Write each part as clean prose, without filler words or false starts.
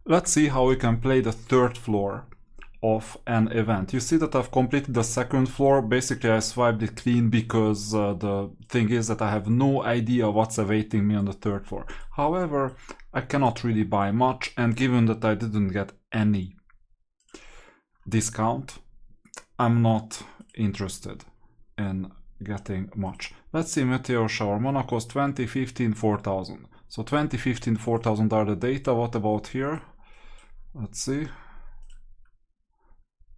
Let's see how we can play the third floor of an event. You see that I've completed the second floor. Basically, I swiped it clean because the thing is that I have no idea what's awaiting me on the third floor. However, I cannot really buy much, and given that I didn't get any discount, I'm not interested in getting much. Let's see, Meteor Shower, Monaco's 20, 15, 4,000. So 20, 15, 4,000 are the data. What about here? Let's see.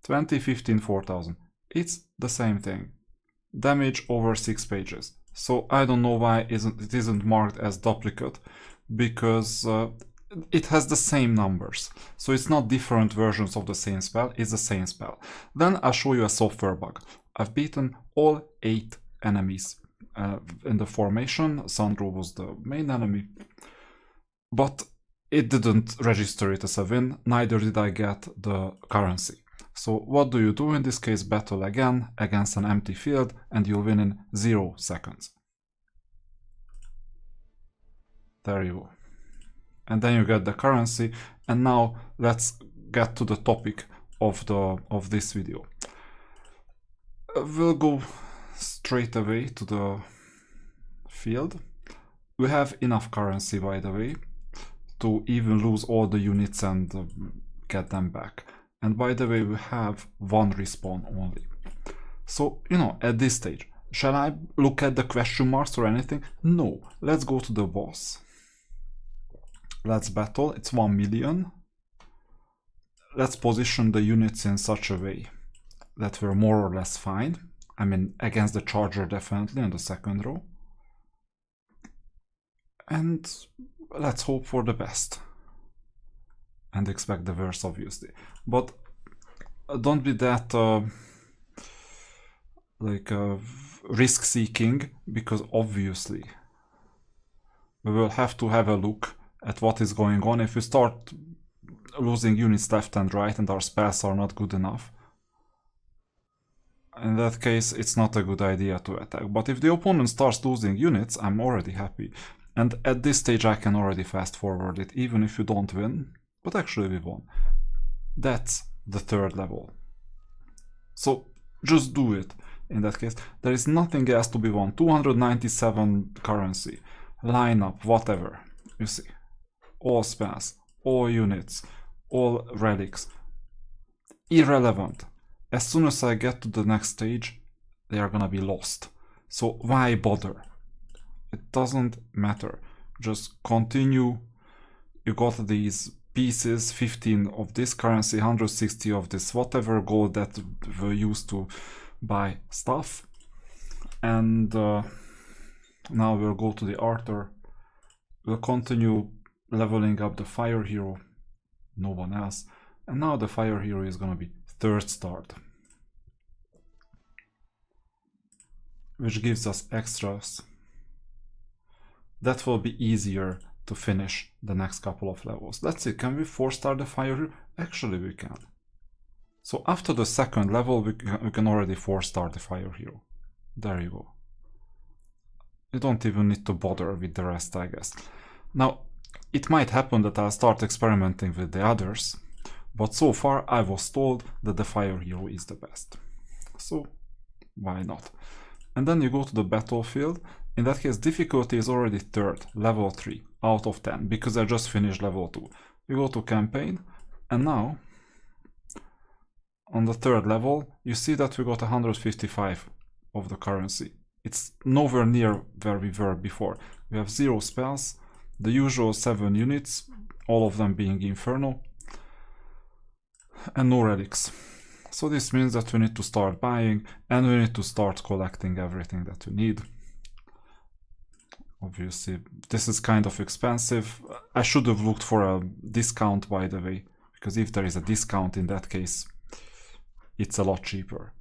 20, 15, 4,000. It's the same thing. Damage over 6 pages. So I don't know why it isn't marked as duplicate, because it has the same numbers. So it's not different versions of the same spell, it's the same spell. Then I'll show you a software bug. I've beaten all 8 enemies in the formation. Sandro was the main enemy, but it didn't register it as a win, neither did I get the currency. So what do you do in this case? Battle again against an empty field, and you'll win in 0 seconds. There you go. And then you get the currency. And now let's get to the topic of this video. We'll go straight away to the field. We have enough currency, by the way, to even lose all the units and get them back. And by the way, we have 1 respawn only. So, you know, at this stage, shall I look at the question marks or anything? No. Let's go to the boss. Let's battle. It's 1 million. Let's position the units in such a way that we're more or less fine. I mean, against the charger definitely in the second row. And let's hope for the best. And expect the worst, obviously. But don't be that risk-seeking, because obviously we will have to have a look at what is going on. If we start losing units left and right and our spells are not good enough, in that case it's not a good idea to attack. But if the opponent starts losing units, I'm already happy. And at this stage I can already fast forward it, even if you don't win. But actually we won. That's the third level. So just do it. In that case, there is nothing else to be won. 297 currency, lineup, whatever. You see, all spells, all units, all relics. Irrelevant. As soon as I get to the next stage, they are gonna be lost. So why bother? It doesn't matter. Just continue. You got these pieces, 15 of this currency, 160 of this, whatever gold that were used to buy stuff. And now we'll go to the Arthur. We'll continue leveling up the fire hero, no one else. And now the fire hero is gonna be 3rd start, which gives us extras. That will be easier to finish the next couple of levels. Let's see, can we 4-star the fire hero? Actually we can. So after the 2nd level we can already 4-star the fire hero. There you go. You don't even need to bother with the rest, I guess. Now it might happen that I'll start experimenting with the others, but so far I was told that the fire hero is the best. So why not? And then you go to the battlefield. In that case, difficulty is already 3rd, level 3 out of 10, because I just finished level 2. You go to campaign, and now on the 3rd level, you see that we got 155 of the currency. It's nowhere near where we were before. We have 0 spells, the usual 7 units, all of them being Inferno, and no relics. So this means that we need to start buying, and we need to start collecting everything that we need. Obviously, this is kind of expensive. I should have looked for a discount, by the way, because if there is a discount in that case, it's a lot cheaper.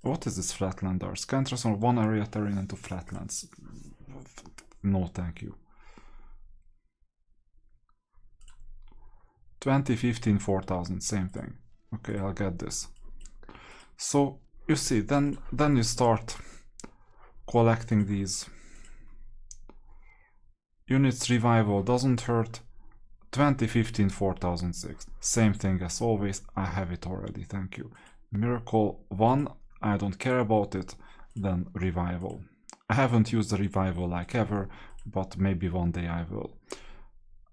What is this Flatlanders? Can transform 1 area terrain into flatlands. No, thank you. 20, 15, 4,000, same thing. Okay, I'll get this. So you see, then you start collecting these units. Revival doesn't hurt. 2015 4006. Same thing as always. I have it already. Thank you. Miracle 1. I don't care about it. Then revival. I haven't used the revival like ever, but maybe one day I will.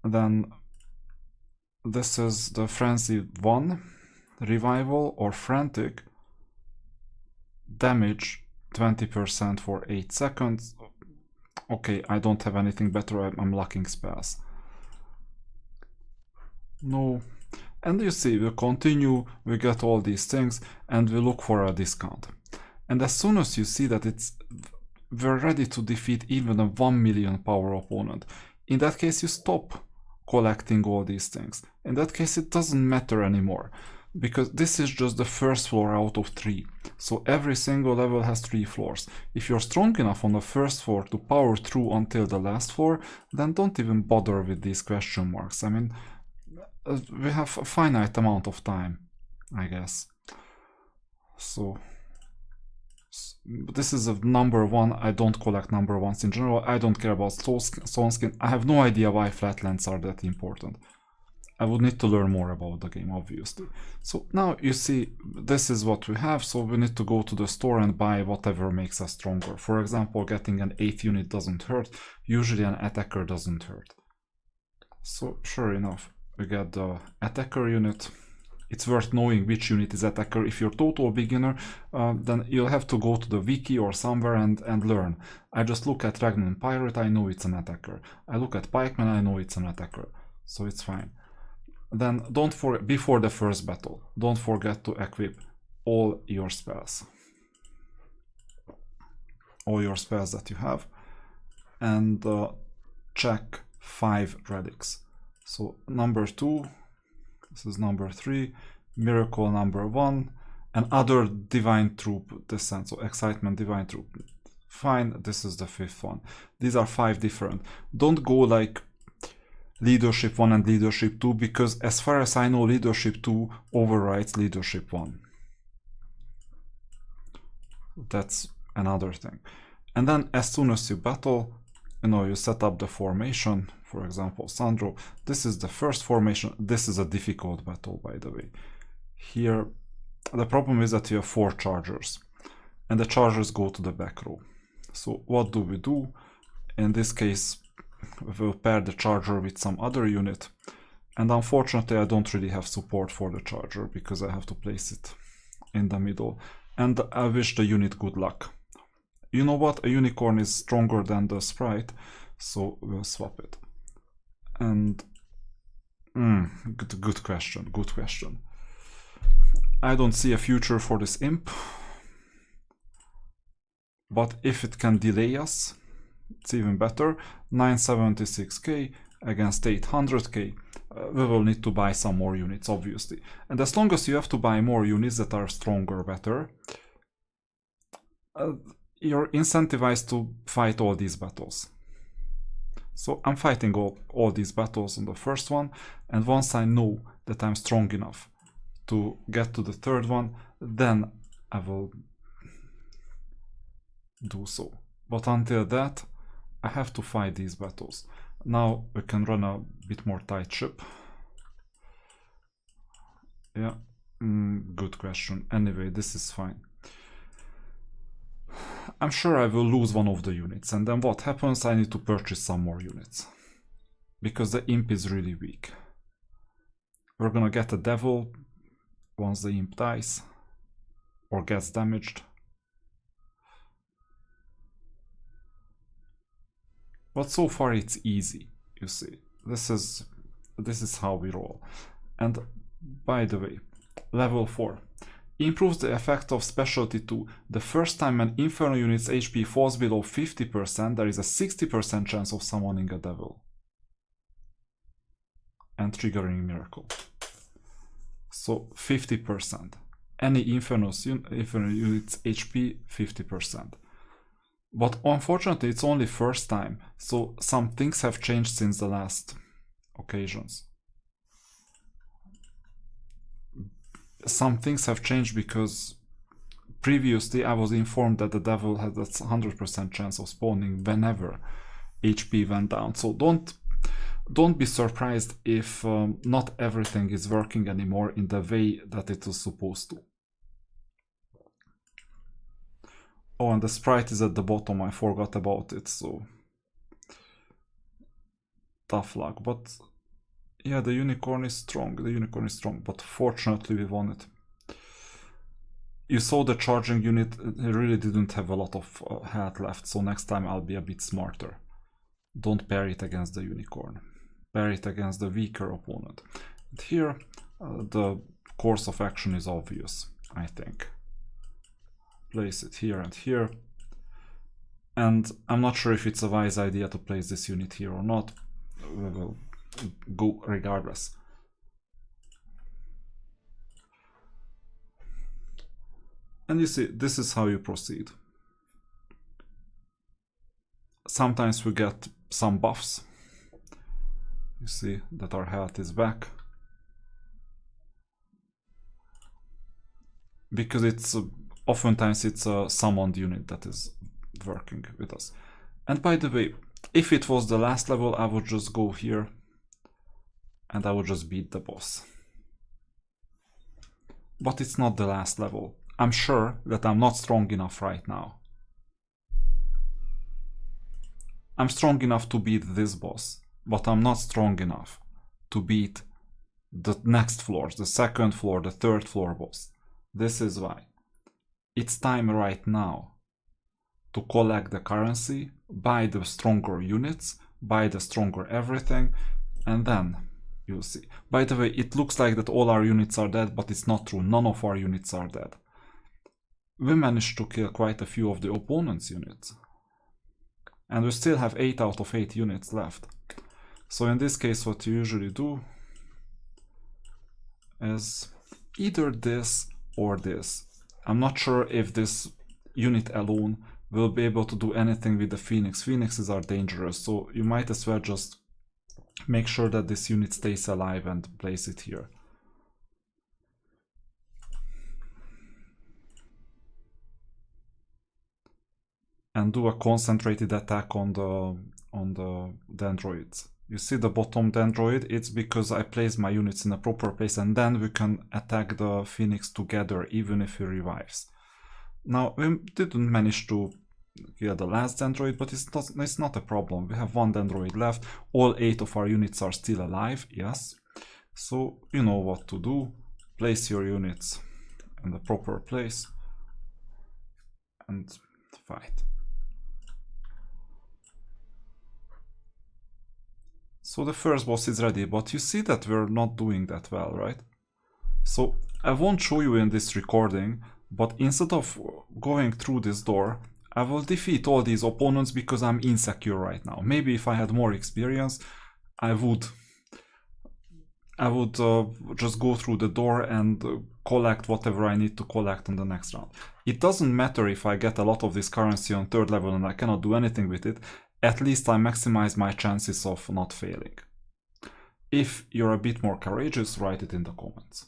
Then this is the frenzy 1. Revival or frantic. Damage 20% for 8 seconds. Okay, I don't have anything better. I'm lacking spells. No. And you see, we continue, we get all these things, and we look for a discount. And as soon as you see that we're ready to defeat even a 1 million power opponent, in that case you stop collecting all these things. In that case it doesn't matter anymore, because this is just the first floor out of 3. So every single level has 3 floors. If you're strong enough on the first floor to power through until the last floor, then don't even bother with these question marks. I mean, we have a finite amount of time, I guess. So this is a number 1. I don't collect number 1s in general. I don't care about stone skin. I have no idea why flatlands are that important. I would need to learn more about the game, obviously. So now you see, this is what we have. So we need to go to the store and buy whatever makes us stronger. For example, getting an 8th unit doesn't hurt. Usually an attacker doesn't hurt. So sure enough, we get the attacker unit. It's worth knowing which unit is attacker. If you're total beginner, then you'll have to go to the wiki or somewhere and learn. I just look at Ragnan Pirate, I know it's an attacker. I look at Pikeman, I know it's an attacker. So it's fine. Then don't forget, before the first battle, don't forget to equip all your spells. All your spells that you have. And check 5 relics. So number 2, this is number 3, miracle number 1, and other divine troop descent. So excitement, divine troop. Fine, this is the 5th one. These are 5 different. Don't go like leadership 1 and leadership 2, because as far as I know, leadership 2 overrides leadership 1. That's another thing. And then as soon as you battle, you set up the formation. For example, Sandro, this is the first formation. This is a difficult battle, by the way. Here, the problem is that you have 4 chargers, and the chargers go to the back row. So what do we do? In this case, we'll pair the charger with some other unit, and unfortunately I don't really have support for the charger because I have to place it in the middle, and I wish the unit good luck. You know what? A unicorn is stronger than the sprite, so we'll swap it. And good question, good question. I don't see a future for this imp, but if it can delay us, it's even better. 976k against 800k. We will need to buy some more units, obviously. And as long as you have to buy more units that are stronger, better, you're incentivized to fight all these battles. So I'm fighting all these battles on the first one, and once I know that I'm strong enough to get to the 3rd one, then I will do so. But until that, I have to fight these battles. Now we can run a bit more tight ship. Yeah, good question. Anyway, this is fine. I'm sure I will lose one of the units, and then what happens? I need to purchase some more units, because the imp is really weak. We're gonna get a devil once the imp dies or gets damaged. But so far it's easy, you see. This is how we roll. And by the way, level 4. Improves the effect of specialty 2. The first time an Inferno unit's HP falls below 50%, there is a 60% chance of summoning a devil and triggering miracle. So 50%. Any Inferno unit's HP, 50%. But unfortunately, it's only first time, so some things have changed since the last occasions. Some things have changed because previously I was informed that the devil had a 100% chance of spawning whenever HP went down. So don't don't be surprised if not everything is working anymore in the way that it is supposed to. Oh, and the sprite is at the bottom, I forgot about it, so tough luck. But yeah, the unicorn is strong, but fortunately we won it. You saw the charging unit really didn't have a lot of health left, so next time I'll be a bit smarter. Don't pair it against the unicorn. Pair it against the weaker opponent. And here, the course of action is obvious, I think. Place it here and here. And I'm not sure if it's a wise idea to place this unit here or not. We will go regardless. And you see, this is how you proceed. Sometimes we get some buffs. You see that our health is back. Because it's oftentimes it's a summoned unit that is working with us. And by the way, if it was the last level, I would just go here and I would just beat the boss. But it's not the last level. I'm sure that I'm not strong enough right now. I'm strong enough to beat this boss, but I'm not strong enough to beat the next floors, the second floor, the third floor boss. This is why. It's time right now to collect the currency, buy the stronger units, buy the stronger everything, and then you'll see. By the way, it looks like that all our units are dead, but it's not true. None of our units are dead. We managed to kill quite a few of the opponent's units. And we still have 8 out of 8 units left. So in this case, what you usually do is either this or this. I'm not sure if this unit alone will be able to do anything with the Phoenix. Phoenixes are dangerous, so you might as well just make sure that this unit stays alive and place it here. And do a concentrated attack on the dendroids. You see the bottom dendroid? It's because I placed my units in a proper place, and then we can attack the Phoenix together even if he revives. Now, we didn't manage to kill the last dendroid, but it's not a problem. We have 1 dendroid left. All 8 of our units are still alive, yes. So you know what to do. Place your units in the proper place and fight. So the first boss is ready, but you see that we're not doing that well, right? So I won't show you in this recording, but instead of going through this door, I will defeat all these opponents because I'm insecure right now. Maybe if I had more experience, I would just go through the door and collect whatever I need to collect on the next round. It doesn't matter if I get a lot of this currency on 3rd level and I cannot do anything with it. At least I maximize my chances of not failing. If you're a bit more courageous, write it in the comments.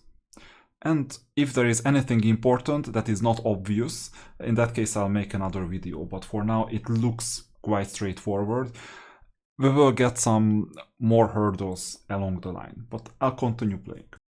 And if there is anything important that is not obvious, in that case I'll make another video, but for now it looks quite straightforward. We will get some more hurdles along the line, but I'll continue playing.